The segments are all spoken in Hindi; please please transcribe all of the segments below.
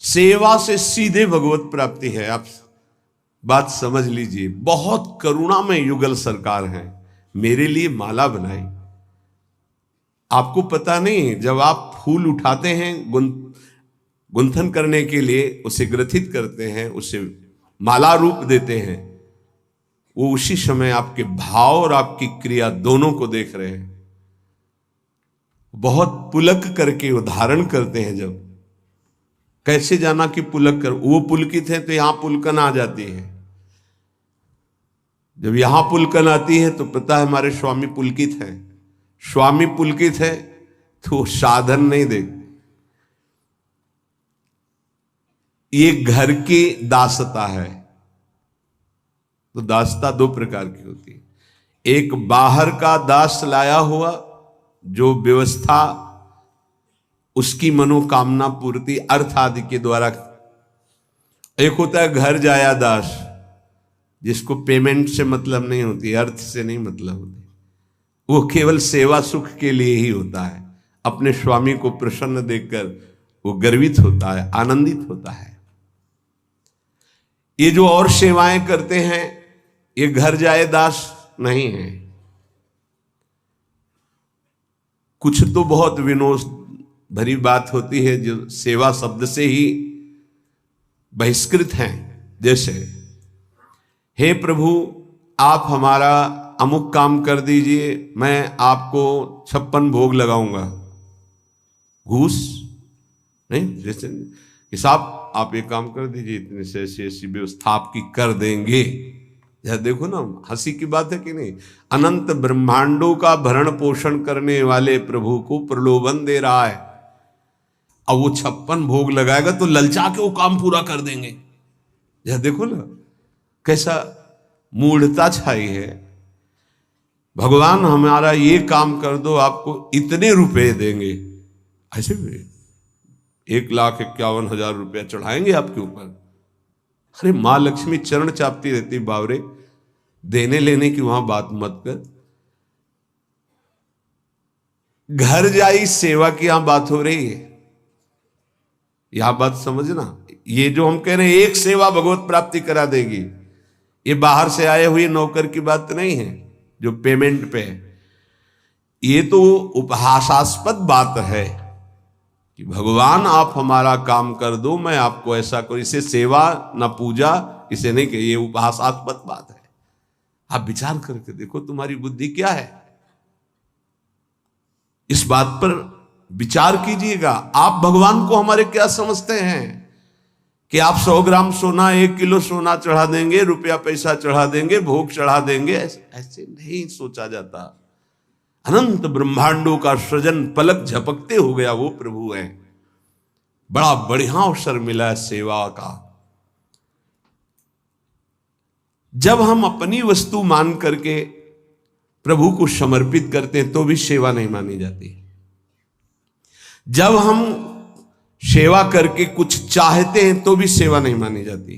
सेवा से सीधे भगवत प्राप्ति है। आप बात समझ लीजिए। बहुत करुणामय युगल सरकार है, मेरे लिए माला बनाई। आपको पता नहीं, जब आप फूल उठाते हैं गुंथन करने के लिए, उसे ग्रथित करते हैं, उसे माला रूप देते हैं, वो उसी समय आपके भाव और आपकी क्रिया दोनों को देख रहे हैं। बहुत पुलक करके उदाहरण करते हैं। जब कैसे जाना कि पुलक कर, वो पुलकित है तो यहां पुलकन आ जाती है। जब यहां पुलकन आती है तो पता है हमारे स्वामी पुलकित है। स्वामी पुलकित है तो साधन नहीं दे। ये घर की दासता है। तो दासता दो प्रकार की होती है। एक बाहर का दास लाया हुआ, जो व्यवस्था उसकी मनोकामना पूर्ति अर्थ आदि के द्वारा। एक होता है घर जाया दास, जिसको पेमेंट से मतलब नहीं होती, अर्थ से नहीं मतलब होती, वो केवल सेवा सुख के लिए ही होता है। अपने स्वामी को प्रसन्न देखकर वो गर्वित होता है, आनंदित होता है। ये जो और सेवाएं करते हैं, ये घर जाए दास नहीं है। कुछ तो बहुत विनोद भरी बात होती है जो सेवा शब्द से ही बहिष्कृत हैं। जैसे, हे प्रभु आप हमारा अमुक काम कर दीजिए, मैं आपको 56 भोग लगाऊंगा। घूस नहीं, जैसे कि साहब आप एक काम कर दीजिए, इतने से ऐसी व्यवस्था आपकी कर देंगे। यह देखो ना, हंसी की बात है कि नहीं। अनंत ब्रह्मांडों का भरण पोषण करने वाले प्रभु को प्रलोभन दे रहा है। अब वो 56 भोग लगाएगा तो ललचा के वो काम पूरा कर देंगे। यह देखो ना कैसा मूढ़ता छाई है। भगवान हमारा ये काम कर दो, आपको इतने रुपए देंगे। ऐसे 1,51,000 रुपया चढ़ाएंगे आपके ऊपर। अरे मां लक्ष्मी चरण चापती रहती, बावरे देने लेने की वहां बात मत कर। घर जाई सेवा की यहां बात हो रही है। यह बात समझना। ये जो हम कह रहे हैं एक सेवा भगवत प्राप्ति करा देगी, ये बाहर से आए हुए नौकर की बात नहीं है जो पेमेंट पे है। ये तो उपहासास्पद बात है कि भगवान आप हमारा काम कर दो, मैं आपको ऐसा करूं। इसे सेवा ना पूजा, इसे नहीं कहिए, ये उपहासास्पद बात है। आप विचार करके देखो तुम्हारी बुद्धि क्या है। इस बात पर विचार कीजिएगा। आप भगवान को हमारे क्या समझते हैं कि आप 100 ग्राम सोना, 1 किलो सोना चढ़ा देंगे, रुपया पैसा चढ़ा देंगे, भोग चढ़ा देंगे। ऐसे नहीं सोचा जाता। अनंत ब्रह्मांडों का सृजन पलक झपकते हो गया वो प्रभु है। बड़ा बढ़िया अवसर मिला है सेवा का। जब हम अपनी वस्तु मान करके प्रभु को समर्पित करते हैं तो भी सेवा नहीं मानी जाती। जब हम सेवा करके कुछ चाहते हैं तो भी सेवा नहीं मानी जाती।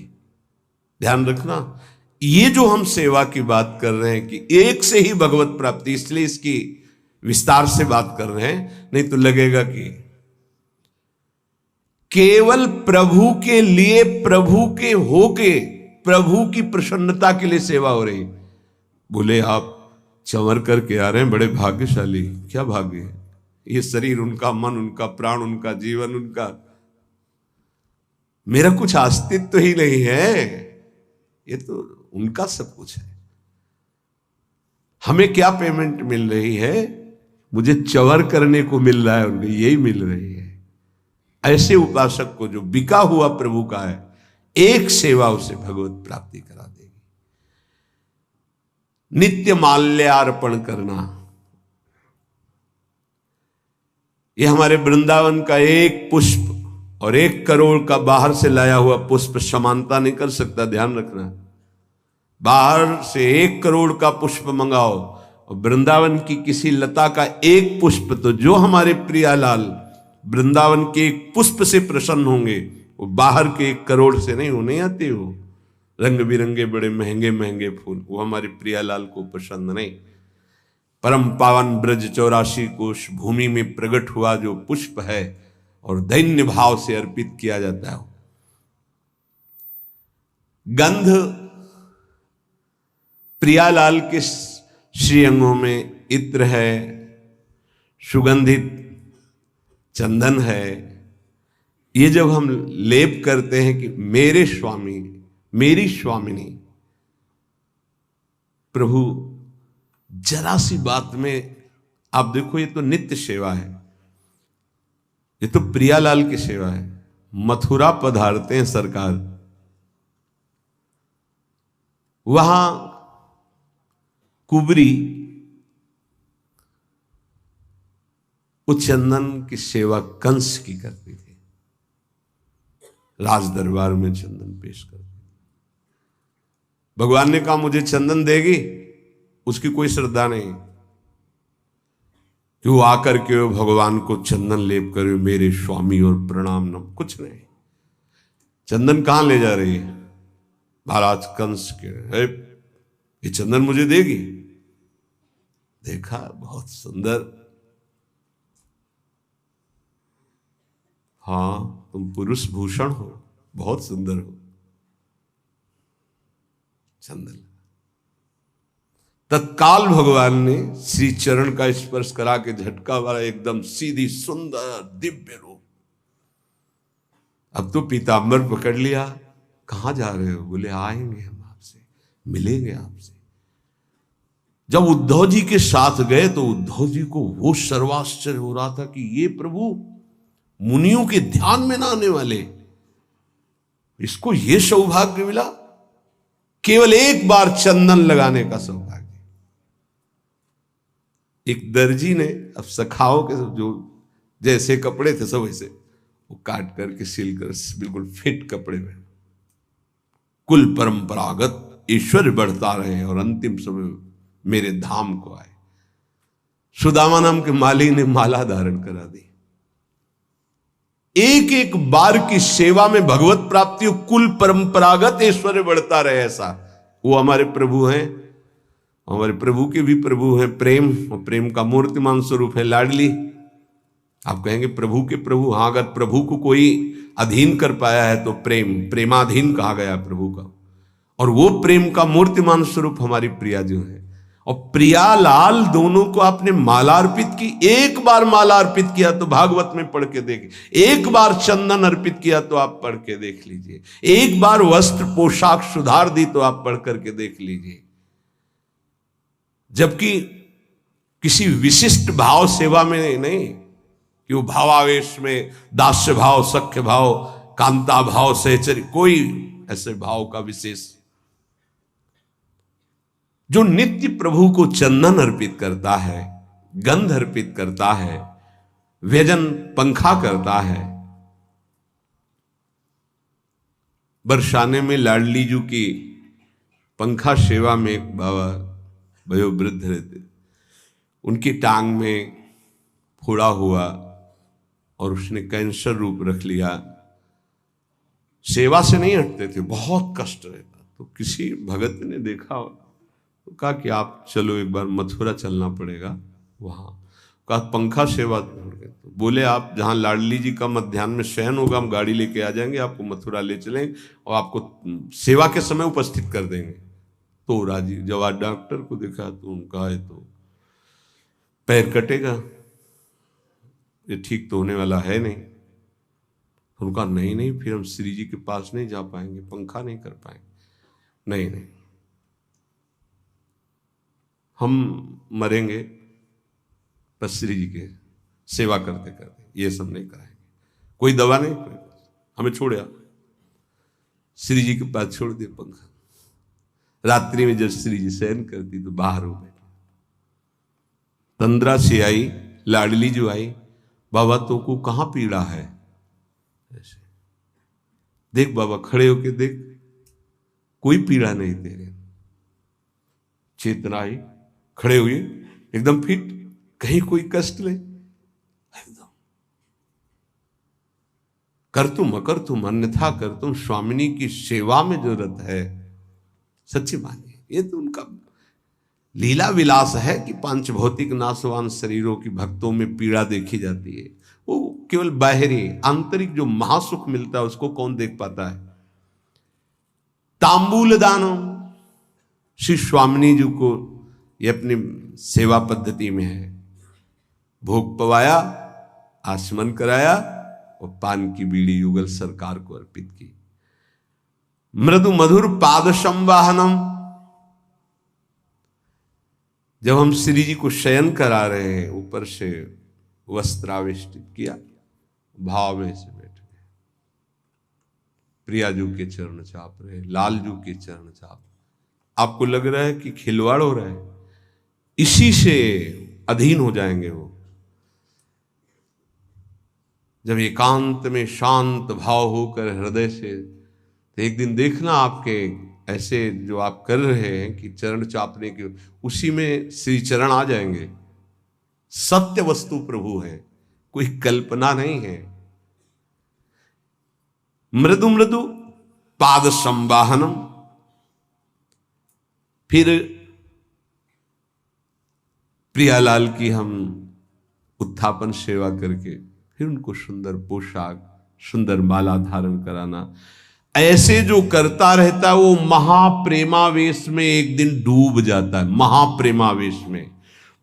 ध्यान रखना, ये जो हम सेवा की बात कर रहे हैं कि एक से ही भगवत प्राप्ति, इसलिए इसकी विस्तार से बात कर रहे हैं। नहीं तो लगेगा कि केवल प्रभु के लिए, प्रभु के होके, प्रभु की प्रसन्नता के लिए सेवा हो रही। बोले आप चंवर करके आ रहे हैं, बड़े भाग्यशाली। क्या भाग्य है? ये शरीर उनका, मन उनका, प्राण उनका, जीवन उनका, मेरा कुछ अस्तित्व ही नहीं है। ये तो उनका सब कुछ है। हमें क्या पेमेंट मिल रही है? मुझे चवर करने को मिल रहा है, उनको यही मिल रही है। ऐसे उपासक को जो बिका हुआ प्रभु का है, एक सेवा उसे भगवत प्राप्ति करा देगी। नित्य माल्यार्पण करना, यह हमारे वृंदावन का एक पुष्प और 1 करोड़ का बाहर से लाया हुआ पुष्प समानता नहीं कर सकता। ध्यान रखना। बाहर से 1 करोड़ का पुष्प मंगाओ और वृंदावन की किसी लता का एक पुष्प, तो जो हमारे प्रियालाल वृंदावन के एक पुष्प से प्रसन्न होंगे, वो बाहर के 1 करोड़ से नहीं, वो नहीं आते। वो रंग बिरंगे बड़े महंगे महंगे फूल, वो हमारे प्रियालाल को पसंद नहीं। परम पावन ब्रज 84 कोश भूमि में प्रकट हुआ जो पुष्प है और दैन्य भाव से अर्पित किया जाता है, गंध प्रियालाल के श्रीअंगों में इत्र है, सुगंधित चंदन है। ये जब हम लेप करते हैं कि मेरे स्वामी, मेरी स्वामिनी, प्रभु जरा सी बात में आप देखो, ये तो नित्य सेवा है, ये तो प्रियालाल की सेवा है। मथुरा पधारते हैं सरकार, वहां कुबरी उस चंदन की सेवा कंस की करती थी, राज दरबार में चंदन पेश करती। भगवान ने कहा मुझे चंदन देगी, उसकी कोई श्रद्धा नहीं कि वो आकर के भगवान को चंदन लेप करे, मेरे स्वामी और प्रणाम न, कुछ नहीं। चंदन कहां ले जा रही है? महाराज कंस के, ये चंदन मुझे देगी? देखा, बहुत सुंदर, हाँ तुम पुरुष भूषण हो, बहुत सुंदर हो। चंदन तत्काल भगवान ने श्री चरण का स्पर्श करा के झटका वाला एकदम सीधी सुंदर दिव्य रूप। अब तो पीताम्बर पकड़ लिया, कहां जा रहे हो? बोले आएंगे हम आपसे, मिलेंगे आपसे। जब उद्धव जी के साथ गए तो उद्धव जी को वो सर्वाश्चर्य हो रहा था कि ये प्रभु मुनियों के ध्यान में ना आने वाले, इसको ये सौभाग्य मिला, केवल एक बार चंदन लगाने का सौभाग्य। एक दर्जी ने अब सखाओं के जो जैसे कपड़े थे सब वैसे वो काट करके सिल कर बिल्कुल फिट कपड़े में, कुल परंपरागत ऐश्वर्य बढ़ता रहे और अंतिम समय मेरे धाम को आए। सुदामा नाम के माली ने माला धारण करा दी। एक एक बार की सेवा में भगवत प्राप्ति, कुल परंपरागत ऐश्वर्य बढ़ता रहे, ऐसा वो हमारे प्रभु हैं। हमारे प्रभु के भी प्रभु हैं प्रेम, और प्रेम का मूर्तिमान स्वरूप है लाडली। आप कहेंगे प्रभु के प्रभु, हाँ, अगर प्रभु को कोई अधीन कर पाया है तो प्रेमाधीन कहा गया प्रभु का, और वो प्रेम का मूर्तिमान स्वरूप हमारी प्रिया जो है। और प्रियालाल दोनों को आपने माला अर्पित की। एक बार माला अर्पित किया तो भागवत में पढ़ के देखिए, एक बार चंदन अर्पित किया तो आप पढ़ के देख लीजिए, एक बार वस्त्र पोशाक सुधार दी तो आप पढ़ करके देख लीजिए। जबकि किसी विशिष्ट भाव सेवा में नहीं कि वो भावावेश में दास्य भाव, सख्य भाव, कांता भाव, सहचर्य, कोई ऐसे भाव का विशेष। जो नित्य प्रभु को चंदन अर्पित करता है, गंध अर्पित करता है, व्यजन पंखा करता है। बरसाने में लाडली जी की पंखा सेवा में एक बाबा वयोवृद्ध रहते, उनकी टांग में फोड़ा हुआ और उसने कैंसर रूप रख लिया। सेवा से नहीं हटते थे, बहुत कष्ट रहता। तो किसी भगत ने देखा तो कहा कि आप चलो एक बार मथुरा चलना पड़ेगा। वहां कहा पंखा सेवा छोड़ के, तो बोले आप जहां लाडली जी का मध्याह्न में शयन होगा हम गाड़ी लेके आ जाएंगे, आपको मथुरा ले चलेंगे और आपको सेवा के समय उपस्थित कर देंगे। तो राजी, जब आज डॉक्टर को देखा तो उनका है तो पैर कटेगा, ये ठीक तो होने वाला है नहीं। तो उनका नहीं, फिर हम श्री जी के पास नहीं जा पाएंगे, पंखा नहीं कर पाएंगे। नहीं, हम मरेंगे बस श्री जी के सेवा करते करते, ये सब नहीं कराएंगे, कोई दवा नहीं, हमें छोड़े। श्री जी के पास छोड़ दिया पंखा। रात्रि में जब श्री जी शयन करती तो बाहर हो बैठे। तंद्रा से आई लाडली जो आई, बाबा तो को कहां पीड़ा है? ऐसे देख बाबा, खड़े होके देख, कोई पीड़ा नहीं तेरे। चेतना आई, खड़े हुए एकदम फिट, कहीं कोई कष्ट ले, एकदम कर तुम अकर तुम अन्यथा कर तुम, स्वामिनी की सेवा में जरूरत है। सच्ची मानिए, ये तो उनका लीला विलास है कि पांच भौतिक नाशवान शरीरों की भक्तों में पीड़ा देखी जाती है। वो केवल बाहरी, आंतरिक जो महासुख मिलता है उसको कौन देख पाता है? तांबूल दानम, श्री स्वामिनी जी को ये अपनी सेवा पद्धति में है। भोग पवाया, आचमन कराया और पान की बीड़ी युगल सरकार को अर्पित की। मृदु मधुर पाद संवाहनम, जब हम श्री जी को शयन करा रहे हैं, ऊपर से वस्त्रावेष्टित किया, भाव में से बैठ गए, प्रियाजू के चरण चाप रहे, लालजू के चरण चाप। आपको लग रहा है कि खिलवाड़ हो रहा है, इसी से अधीन हो जाएंगे वो। जब एकांत में शांत भाव होकर हृदय से, तो एक दिन देखना आपके ऐसे जो आप कर रहे हैं कि चरण चापने के, उसी में श्री चरण आ जाएंगे। सत्य वस्तु प्रभु है, कोई कल्पना नहीं है। मृदु मृदु पाद संवाहनम, फिर प्रियालाल की हम उत्थापन सेवा करके फिर उनको सुंदर पोशाक, सुंदर माला धारण कराना। ऐसे जो करता रहता है वो महाप्रेमावेश में एक दिन डूब जाता है। महाप्रेमावेश में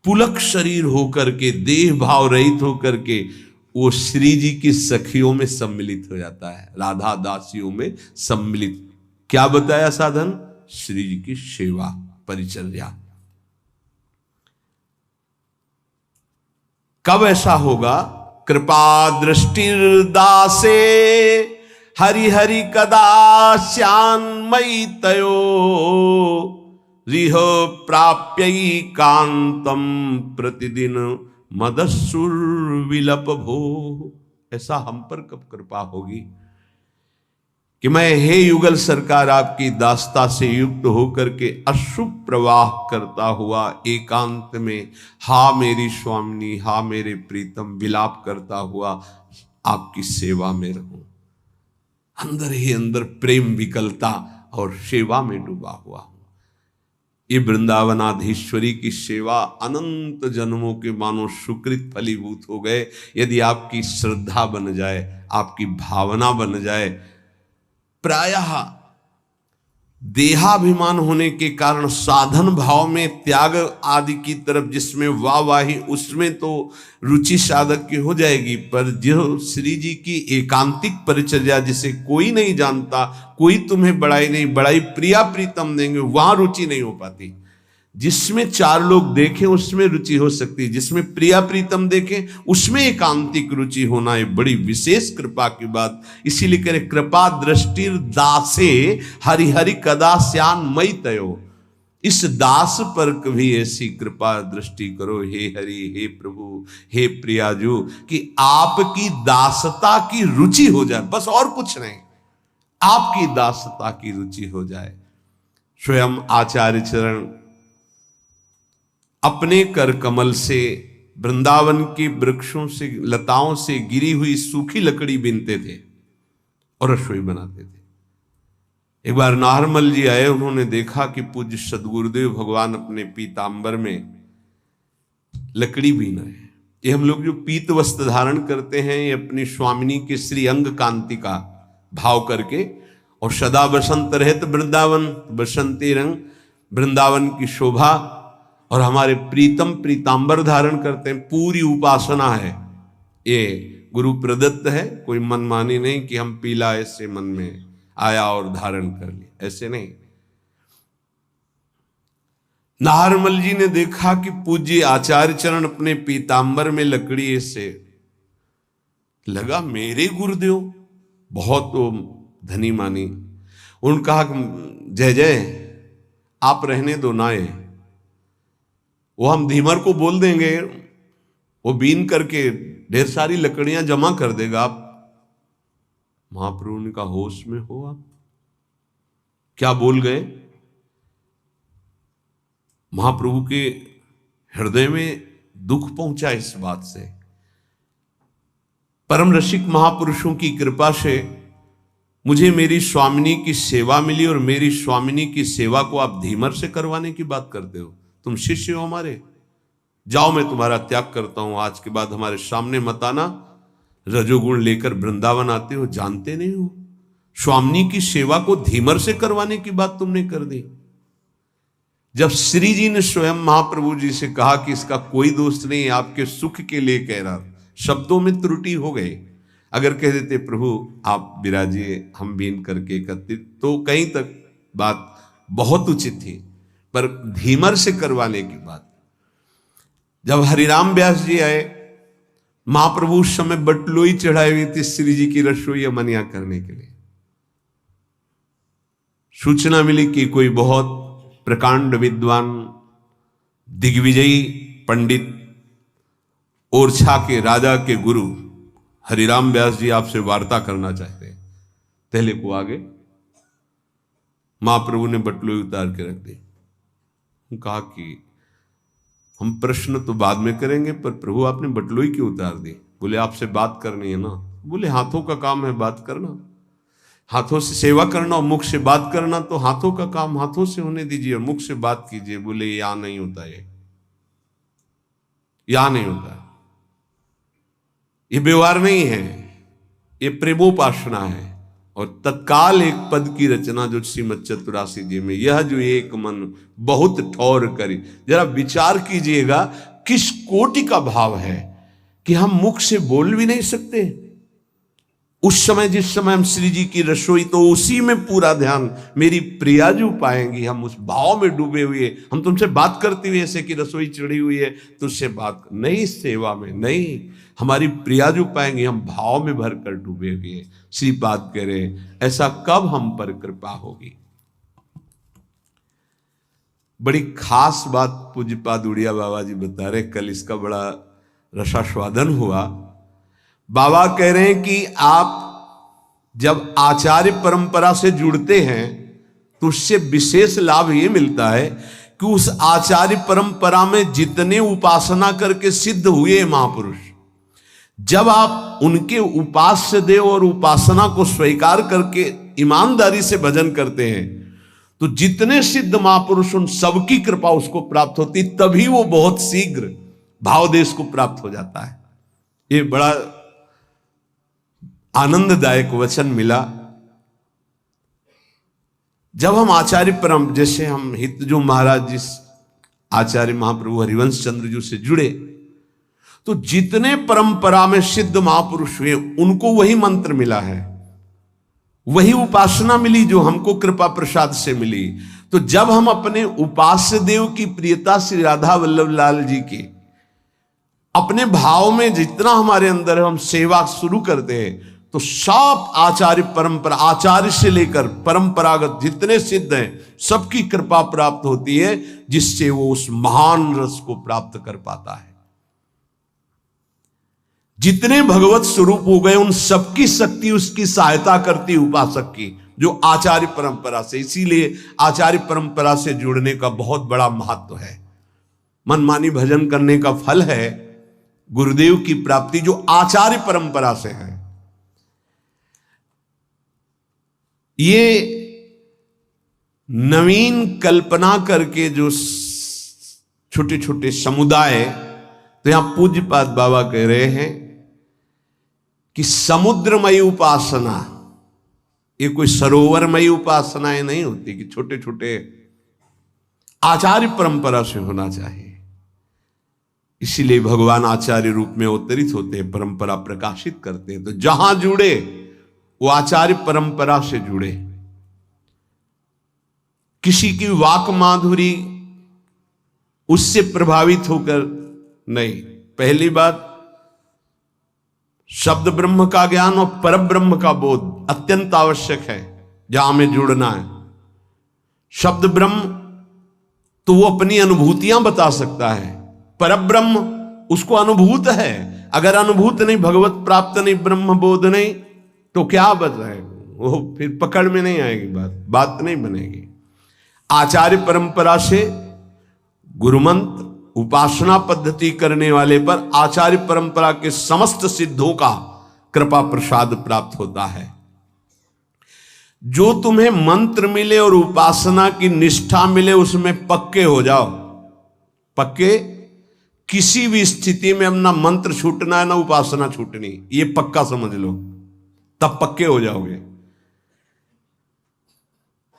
पुलक शरीर होकर के, देह भाव रहित होकर के वो श्री जी की सखियों में सम्मिलित हो जाता है, राधा दासियों में सम्मिलित। क्या बताया साधन? श्री जी की सेवा परिचर्या। कब ऐसा होगा? कृपा दृष्टिर्दासे हरि हरि कदा श्यान्मयी तयो रिह प्राप्यैकांतम प्रतिदिन मदस्सुर विलप भो। ऐसा हम पर कब कृपा होगी कि मैं हे युगल सरकार आपकी दास्ता से युक्त होकर के अश्रु प्रवाह करता हुआ एकांत में हा मेरी स्वामिनी, हा मेरे प्रीतम विलाप करता हुआ आपकी सेवा में रहूं। अंदर ही अंदर प्रेम विकलता और सेवा में डूबा हुआ हूं। ये वृंदावनाधीश्वरी की सेवा अनंत जन्मों के मानो सुकृत फलीभूत हो गए। यदि आपकी श्रद्धा बन जाए, आपकी भावना बन जाए। प्रायः देहाभिमान होने के कारण साधन भाव में त्याग आदि की तरफ, जिसमें वाहवाही, उसमें तो रुचि साधक की हो जाएगी। पर जो श्री जी की एकांतिक परिचर्या जिसे कोई नहीं जानता, कोई तुम्हें बड़ाई नहीं, बड़ाई प्रिया प्रीतम देंगे, वहां रुचि नहीं हो पाती। जिसमें चार लोग देखें उसमें रुचि हो सकती है, जिसमें प्रिया प्रीतम देखें उसमें एकांतिक रुचि होना है बड़ी विशेष कृपा की बात। इसीलिए कह रहे कृपा दृष्टिर दासे हरि हरि कदा श्यान मई तयो। इस दास पर कभी ऐसी कृपा दृष्टि करो हे हरि, हे प्रभु, हे प्रियाजू, कि आपकी दासता की रुचि हो जाए, बस और कुछ नहीं, आपकी दासता की रुचि हो जाए। स्वयं आचार्य चरण अपने कर कमल से वृंदावन के वृक्षों से, लताओं से गिरी हुई सूखी लकड़ी बीनते थे और रसोई बनाते थे। एक बार नाहरमल जी आए, उन्होंने देखा कि पूज्य सदगुरुदेव भगवान अपने पीतांबर में लकड़ी बीन रहे हैं। ये हम लोग जो पीत वस्त्र धारण करते हैं, ये अपनी स्वामिनी के श्री अंग कांति का भाव करके, और सदा बसंत रहत वृंदावन, बसंती रंग वृंदावन की शोभा, और हमारे प्रीतम पीतांबर धारण करते हैं। पूरी उपासना है, ये गुरु प्रदत्त है, कोई मनमानी नहीं कि हम पीला ऐसे मन में आया और धारण कर लिया, ऐसे नहीं। नाहरमल जी ने देखा कि पूज्य आचार्य चरण अपने पीतांबर में लकड़ी ऐसे, लगा मेरे गुरुदेव बहुत धनी मानी। उन्होंने कहा जय जय, आप रहने दो नाए, वो हम धीमर को बोल देंगे, वो बीन करके ढेर सारी लकड़ियां जमा कर देगा। आप महाप्रभु ने कहा होश में हो आप, क्या बोल गए? महाप्रभु के हृदय में दुख पहुंचा इस बात से। परम रसिक महापुरुषों की कृपा से मुझे मेरी स्वामिनी की सेवा मिली, और मेरी स्वामिनी की सेवा को आप धीमर से करवाने की बात करते हो। तुम शिष्य हो हमारे, जाओ मैं तुम्हारा त्याग करता हूं, आज के बाद हमारे सामने मत आना। रजोगुण लेकर वृंदावन आते हो, जानते नहीं हो स्वामिनी की सेवा को धीमर से करवाने की बात तुमने कर दी। जब श्री जी ने स्वयं महाप्रभु जी से कहा कि इसका कोई दोष नहीं, आपके सुख के लिए कह रहा, शब्दों में त्रुटि हो गई। अगर कह देते प्रभु आप विराजिए, हम बीन करके एकत्रित, तो कहीं तक बात बहुत उचित थी, पर धीमर से करवाने की बात। जब हरिराम व्यास जी आए, महाप्रभु उस समय बटलोई चढ़ाई हुई थी श्री जी की रसोई मनिया करने के लिए। सूचना मिली कि कोई बहुत प्रकांड विद्वान दिग्विजयी पंडित ओरछा के राजा के गुरु हरिराम व्यास जी आपसे वार्ता करना चाहते हैं। पहले को आगे महाप्रभु ने बटलोई उतार के रख दी। कहा कि हम प्रश्न तो बाद में करेंगे, पर प्रभु आपने बटलोई क्यों उतार दी? बोले आपसे बात करनी है ना। बोले हाथों का काम है बात करना, हाथों से सेवा करना और मुख से बात करना, तो हाथों का काम हाथों से होने दीजिए और मुख से बात कीजिए। बोले यहां नहीं होता, ये यहां नहीं होता, ये व्यवहार नहीं है, ये प्रेमोपासना है। और तत्काल एक पद की रचना जो श्रीमद चतुरासी जी में, यह जो एक मन बहुत ठौर करी। जरा विचार कीजिएगा किस कोटि का भाव है कि हम मुख से बोल भी नहीं सकते। उस समय जिस समय हम श्री जी की रसोई, तो उसी में पूरा ध्यान मेरी प्रियाजू पाएंगी, हम उस भाव में डूबे हुए, हम तुमसे बात करते हुए ऐसे कि रसोई चढ़ी हुई है तुझसे बात नहीं, सेवा में नहीं, हमारी प्रियाजू पाएंगे, हम भाव में भर कर डूबे हुए। श्रीपाद कह रहे ऐसा कब हम पर कृपा होगी। बड़ी खास बात पूज्यपाद उड़िया बाबा जी बता रहे, कल इसका बड़ा रसास्वादन हुआ। बाबा कह रहे हैं कि आप जब आचार्य परंपरा से जुड़ते हैं तो उससे विशेष लाभ ये मिलता है कि उस आचार्य परंपरा में जितने उपासना करके सिद्ध हुए महापुरुष, जब आप उनके उपास्य देव और उपासना को स्वीकार करके ईमानदारी से भजन करते हैं, तो जितने सिद्ध महापुरुष उन सबकी कृपा उसको प्राप्त होती, तभी वो बहुत शीघ्र भावदेश को प्राप्त हो जाता है। ये बड़ा आनंददायक वचन मिला। जब हम आचार्य परम, जैसे हम हितजो महाराज जिस आचार्य महाप्रभु हरिवंश चंद्र जी से जुड़े, तो जितने परंपरा में सिद्ध महापुरुष हुए उनको वही मंत्र मिला है, वही उपासना मिली जो हमको कृपा प्रसाद से मिली। तो जब हम अपने उपास्य देव की प्रियता श्री राधा वल्लभ लाल जी की अपने भाव में जितना हमारे अंदर हम सेवा शुरू करते हैं, तो सब आचार्य परंपरा, आचार्य से लेकर परंपरागत जितने सिद्ध हैं सबकी कृपा प्राप्त होती है, जिससे वो उस महान रस को प्राप्त कर पाता है। जितने भगवत स्वरूप हो गए उन सबकी शक्ति उसकी सहायता करती उपासक की, जो आचार्य परंपरा से। इसीलिए आचार्य परंपरा से जुड़ने का बहुत बड़ा महत्व है। मनमानी भजन करने का फल है गुरुदेव की प्राप्ति, जो आचार्य परंपरा से है। ये नवीन कल्पना करके जो छोटे छोटे समुदाय, तो यहां पूज्यपाद बाबा कह रहे हैं कि समुद्रमयी उपासना, ये कोई सरोवरमयी उपासनाएं नहीं होती कि छोटे छोटे, आचार्य परंपरा से होना चाहिए। इसीलिए भगवान आचार्य रूप में अवतरित होते हैं, परंपरा प्रकाशित करते हैं। तो जहां जुड़े वो आचार्य परंपरा से जुड़े, किसी की वाक माधुरी उससे प्रभावित होकर नहीं। पहली बात, शब्द ब्रह्म का ज्ञान और पर ब्रह्म का बोध अत्यंत आवश्यक है जहां हमें जुड़ना है। शब्द ब्रह्म तो वो अपनी अनुभूतियां बता सकता है, पर ब्रह्म उसको अनुभूत है। अगर अनुभूत नहीं, भगवत प्राप्त नहीं, ब्रह्म बोध नहीं, तो क्या बताएगा वो, फिर पकड़ में नहीं आएगी बात नहीं बनेगी। आचार्य परंपरा से गुरुमंत्र उपासना पद्धति करने वाले पर आचार्य परंपरा के समस्त सिद्धों का कृपा प्रसाद प्राप्त होता है। जो तुम्हें मंत्र मिले और उपासना की निष्ठा मिले उसमें पक्के हो जाओ। पक्के, किसी भी स्थिति में अपना मंत्र छूटना है ना उपासना छूटनी, ये पक्का समझ लो, तब पक्के हो जाओगे।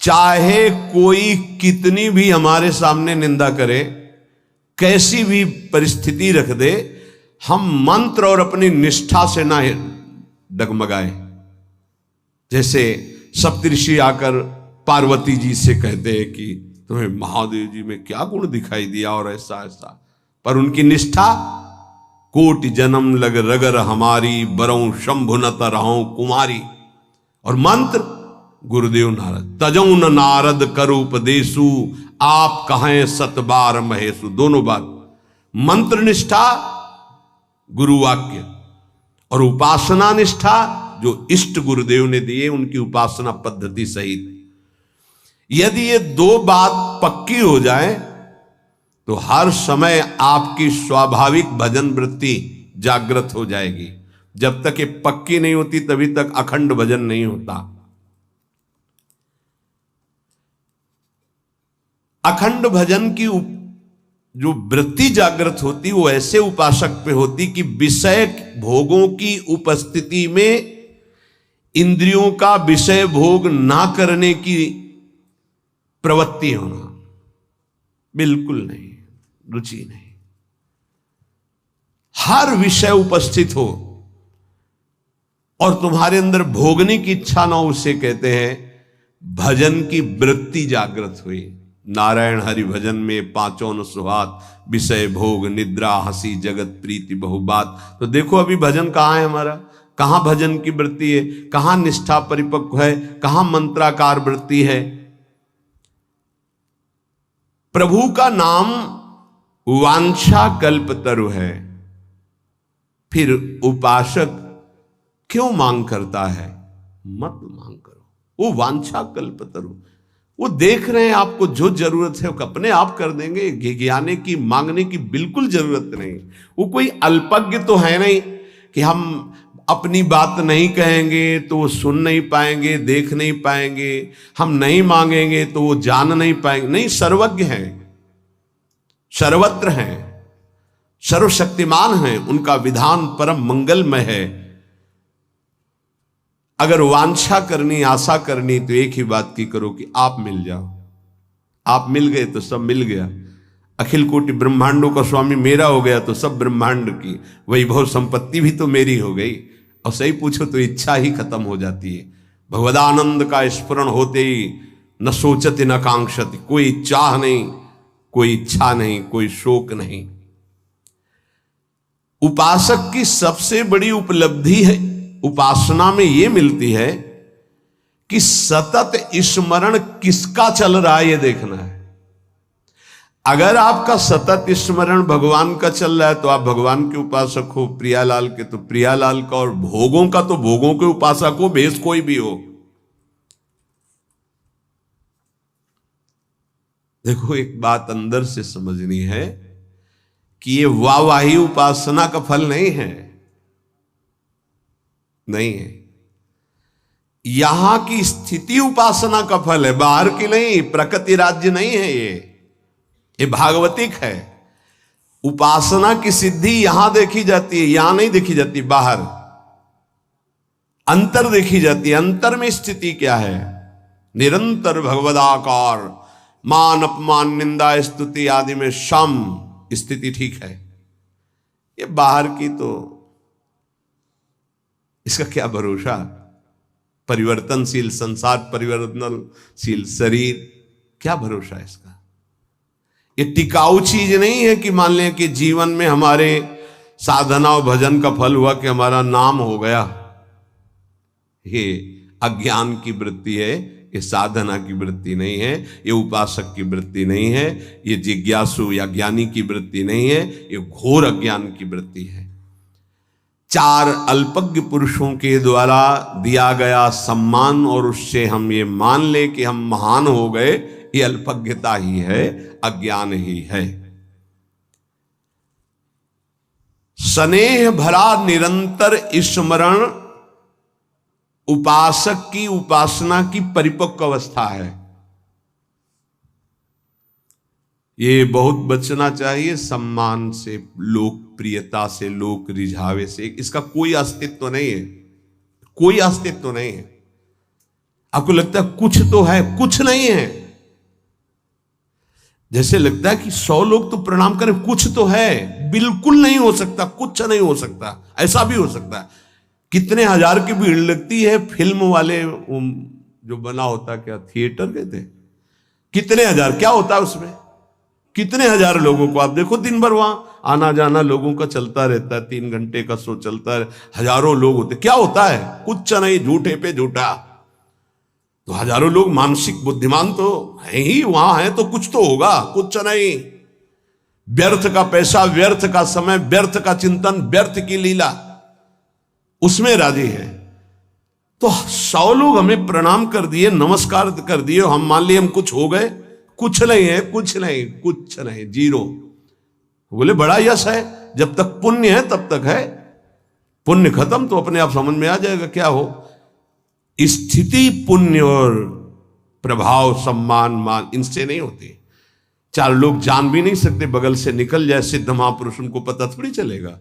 चाहे कोई कितनी भी हमारे सामने निंदा करे, कैसी भी परिस्थिति रख दे, हम मंत्र और अपनी निष्ठा से ना डगमगाए। जैसे सप्तऋषि आकर पार्वती जी से कहते हैं कि तुम्हें महादेव जी में क्या गुण दिखाई दिया और ऐसा ऐसा, पर उनकी निष्ठा, कोटि जन्म लग रगर हमारी, बरऊं शंभु न तरहूं कुमारी। और मंत्र गुरुदेव नारद, तजौ न नारद करु उपदेशु, आप कहें सतबार महेशु। दोनों बात, मंत्र निष्ठा गुरु वाक्य और उपासना निष्ठा जो इष्ट गुरुदेव ने दिए, उनकी उपासना पद्धति सहित। यदि ये दो बात पक्की हो जाए तो हर समय आपकी स्वाभाविक भजन वृत्ति जागृत हो जाएगी। जब तक ये पक्की नहीं होती तभी तक अखंड भजन नहीं होता। अखंड भजन की जो वृत्ति जागृत होती वो ऐसे उपासक पे होती कि विषय भोगों की उपस्थिति में इंद्रियों का विषय भोग ना करने की प्रवृत्ति होना, बिल्कुल नहीं, रुचि नहीं। हर विषय उपस्थित हो और तुम्हारे अंदर भोगने की इच्छा ना हो, उसे कहते हैं भजन की वृत्ति जागृत हुई। नारायण हरि भजन में पांचों न सुहात, विषय भोग निद्रा हंसी जगत प्रीति बहुबात। तो देखो अभी भजन कहां है हमारा, कहां भजन की वृत्ति है, कहां निष्ठा परिपक्व है, कहां मंत्राकार वृत्ति है। प्रभु का नाम वांछा कल्पतरु है। फिर उपासक क्यों मांग करता है? मत मांग करो, वो वांछा कल्पतरु, वो देख रहे हैं आपको जो जरूरत है वो अपने आप कर देंगे। ज्ञाने की मांगने की बिल्कुल जरूरत नहीं। वो कोई अल्पज्ञ तो है नहीं कि हम अपनी बात नहीं कहेंगे तो वो सुन नहीं पाएंगे, देख नहीं पाएंगे, हम नहीं मांगेंगे तो वो जान नहीं पाएंगे। नहीं, सर्वज्ञ हैं, सर्वत्र हैं, सर्वशक्तिमान हैं, उनका विधान परम मंगलमय है। अगर वांछा करनी, आशा करनी, तो एक ही बात की करो कि आप मिल जाओ। आप मिल गए तो सब मिल गया। अखिल कोटि ब्रह्मांडों का स्वामी मेरा हो गया तो सब ब्रह्मांड की वैभव संपत्ति भी तो मेरी हो गई। और सही पूछो तो इच्छा ही खत्म हो जाती है। भगवदानंद का स्मरण होते ही न सोचते न कांक्षति, कोई चाह नहीं, कोई इच्छा नहीं, कोई शोक नहीं। उपासक की सबसे बड़ी उपलब्धि है उपासना में ये मिलती है कि सतत स्मरण किसका चल रहा है ये देखना है। अगर आपका सतत स्मरण भगवान का चल रहा है तो आप भगवान के उपासक हो, प्रियालाल के तो प्रियालाल का, और भोगों का तो भोगों के उपासक हो, भेष कोई भी हो। देखो एक बात अंदर से समझनी है कि ये वाहवाही उपासना का फल नहीं है, नहीं है। यहां की स्थिति उपासना का फल है, बाहर की नहीं, प्रकृति राज्य नहीं है। ये भागवतिक है। उपासना की सिद्धि यहां देखी जाती है, यहां नहीं देखी जाती, बाहर अंतर देखी जाती है। अंतर में स्थिति क्या है? निरंतर भगवदाकार, मान अपमान निंदा स्तुति आदि में सम स्थिति ठीक है। ये बाहर की तो इसका क्या भरोसा? परिवर्तनशील संसार, परिवर्तनशील शरीर, क्या भरोसा है इसका? ये टिकाऊ चीज नहीं है कि मान लें कि जीवन में हमारे साधना और भजन का फल हुआ कि हमारा नाम हो गया। ये अज्ञान की वृत्ति है, ये साधना की वृत्ति नहीं है, ये उपासक की वृत्ति नहीं है, ये जिज्ञासु या ज्ञानी की वृत्ति नहीं है, ये घोर अज्ञान की वृत्ति है। चार अल्पज्ञ पुरुषों के द्वारा दिया गया सम्मान और उससे हम ये मान ले कि हम महान हो गए, ये अल्पज्ञता ही है, अज्ञान ही है। स्नेह भरा निरंतर स्मरण उपासक की उपासना की परिपक्व अवस्था है। ये बहुत बचना चाहिए सम्मान से, लोकप्रियता से, लोक रिझावे से। इसका कोई अस्तित्व नहीं है, कोई अस्तित्व नहीं है। आपको लगता है कुछ तो है, कुछ नहीं है। जैसे लगता है कि 100 लोग तो प्रणाम करें, कुछ तो है। बिल्कुल नहीं हो सकता, कुछ नहीं हो सकता। ऐसा भी हो सकता है, कितने हजार की भीड़ लगती है। फिल्म वाले जो बना होता, क्या थिएटर कहते हैं, कितने हजार, क्या होता है उसमें, कितने हजार लोगों को आप देखो, दिन भर वहां आना जाना लोगों का चलता रहता है। 3 घंटे का शो चलता है, हजारों लोग होते, क्या होता है, कुछ नहीं, झूठे पे झूठा। तो हजारों लोग मानसिक बुद्धिमान तो है ही, वहां है तो कुछ तो होगा, कुछ नहीं। व्यर्थ का पैसा, व्यर्थ का समय, व्यर्थ का चिंतन, व्यर्थ की लीला, उसमें राजी है। तो 100 लोग हमें प्रणाम कर दिए, नमस्कार कर दिए, हम मान लिए हम कुछ हो गए, कुछ नहीं है, कुछ नहीं, कुछ नहीं, जीरो। बोले बड़ा यश है, जब तक पुण्य है तब तक है, पुण्य खत्म तो अपने आप समझ में आ जाएगा क्या हो। स्थिति पुण्य और प्रभाव, सम्मान, मान, इनसे नहीं होती। 4 लोग जान भी नहीं सकते, बगल से निकल जाए सिद्ध महापुरुष, उनको पता थोड़ी चलेगा।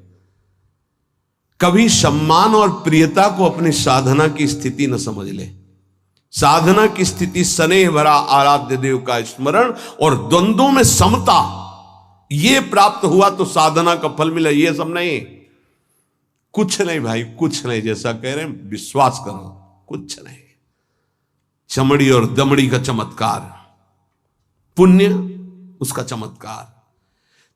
कभी सम्मान और प्रियता को अपनी साधना की स्थिति न समझ ले। साधना की स्थिति स्नेह भरा आराध्य देव का स्मरण और द्वंद्वों में समता, ये प्राप्त हुआ तो साधना का फल मिला। ये सब नहीं, कुछ नहीं भाई, कुछ नहीं। जैसा कह रहे हैं विश्वास करो, कुछ नहीं। चमड़ी और दमड़ी का चमत्कार, पुण्य उसका चमत्कार।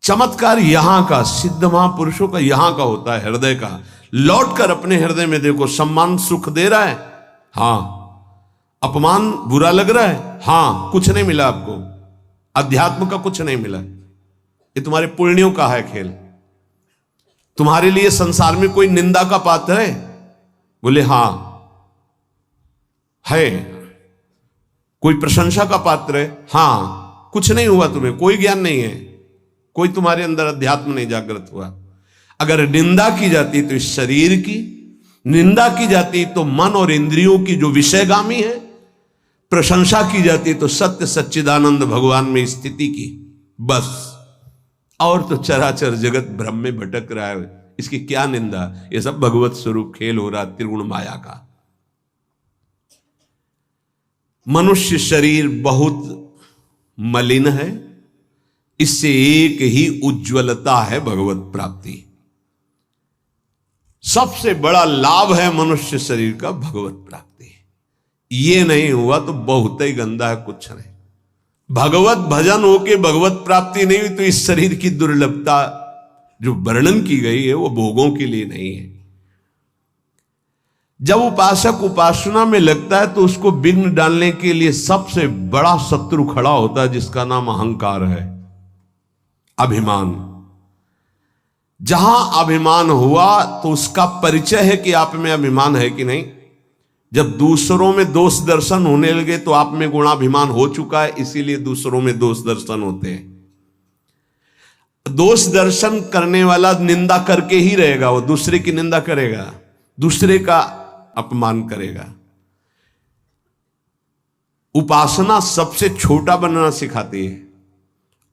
चमत्कार यहां का, सिद्ध महापुरुषों का यहां का होता है, हृदय का। लौट कर अपने हृदय में देखो, सम्मान सुख दे रहा है, हां। अपमान बुरा लग रहा है, हां। कुछ नहीं मिला आपको, अध्यात्म का कुछ नहीं मिला, ये तुम्हारे पुण्यों का है खेल। तुम्हारे लिए संसार में कोई निंदा का पात्र है? बोले हां है। कोई प्रशंसा का पात्र है? हां। कुछ नहीं हुआ तुम्हें, कोई ज्ञान नहीं है, कोई तुम्हारे अंदर अध्यात्म नहीं जागृत हुआ। अगर निंदा की जाती तो इस शरीर की, निंदा की जाती तो मन और इंद्रियों की जो विषयगामी है, प्रशंसा की जाती तो सत्य सच्चिदानंद भगवान में स्थिति की, बस। और तो चराचर जगत भ्रम में भटक रहा है, इसकी क्या निंदा। ये सब भगवत स्वरूप खेल हो रहा, त्रिगुण माया का। मनुष्य शरीर बहुत मलिन है, इससे एक ही उज्ज्वलता है, भगवत प्राप्ति। सबसे बड़ा लाभ है मनुष्य शरीर का भगवत प्राप्ति। ये नहीं हुआ तो बहुत ही गंदा है, कुछ नहीं। भगवत भजन होके भगवत प्राप्ति नहीं हुई तो इस शरीर की दुर्लभता जो वर्णन की गई है वो भोगों के लिए नहीं है। जब उपासक उपासना में लगता है तो उसको विघ्न डालने के लिए सबसे बड़ा शत्रु खड़ा होता है, जिसका नाम अहंकार है, अभिमान। जहां अभिमान हुआ तो उसका परिचय है कि आप में अभिमान है कि नहीं। जब दूसरों में दोष दर्शन होने लगे तो आप में गुणाभिमान हो चुका है, इसीलिए दूसरों में दोष दर्शन होते हैं। दोष दर्शन करने वाला निंदा करके ही रहेगा, वो दूसरे की निंदा करेगा, दूसरे का अपमान करेगा। उपासना सबसे छोटा बनना सिखाती है,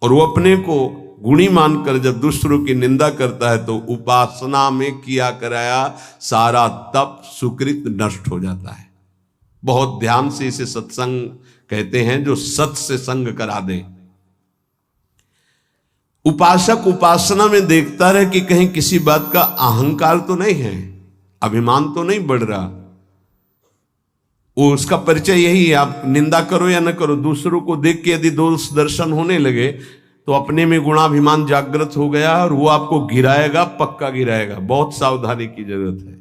और वो अपने को गुणी मानकर जब दूसरों की निंदा करता है तो उपासना में किया कराया सारा तप सुकृत नष्ट हो जाता है। बहुत ध्यान से इसे सत्संग कहते हैं, जो सत से संग करा दे। उपासक उपासना में देखता रहे कि कहीं किसी बात का अहंकार तो नहीं है, अभिमान तो नहीं बढ़ रहा। वो उसका परिचय यही है, आप निंदा करो या न करो, दूसरों को देख के यदि दोष दर्शन होने लगे तो अपने में गुणाभिमान जागृत हो गया और वो आपको गिराएगा, पक्का गिराएगा। बहुत सावधानी की जरूरत है।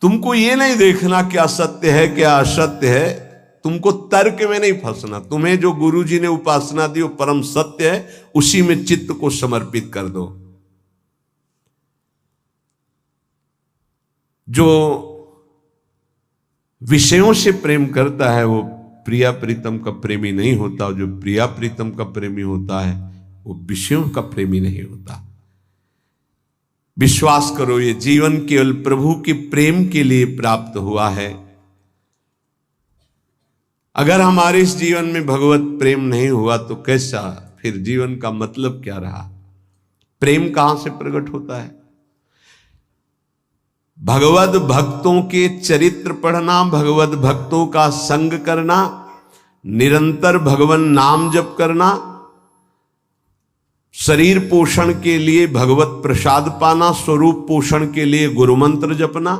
तुमको ये नहीं देखना क्या सत्य है क्या असत्य है, तुमको तर्क में नहीं फंसना। तुम्हें जो गुरुजी ने उपासना दी वो परम सत्य है, उसी में चित्त को समर्पित कर दो। जो विषयों से प्रेम करता है वो प्रिया प्रीतम का प्रेमी नहीं होता, और जो प्रिया प्रीतम का प्रेमी होता है वो विषयों का प्रेमी नहीं होता। विश्वास करो, ये जीवन केवल प्रभु के प्रेम के लिए प्राप्त हुआ है। अगर हमारे इस जीवन में भगवत प्रेम नहीं हुआ तो कैसा, फिर जीवन का मतलब क्या रहा। प्रेम कहां से प्रकट होता है? भगवत भक्तों के चरित्र पढ़ना, भगवत भक्तों का संग करना, निरंतर भगवान नाम जप करना, शरीर पोषण के लिए भगवत प्रसाद पाना, स्वरूप पोषण के लिए गुरु मंत्र जपना,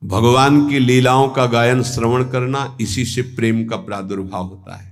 भगवान की लीलाओं का गायन श्रवण करना, इसी से प्रेम का प्रादुर्भाव होता है।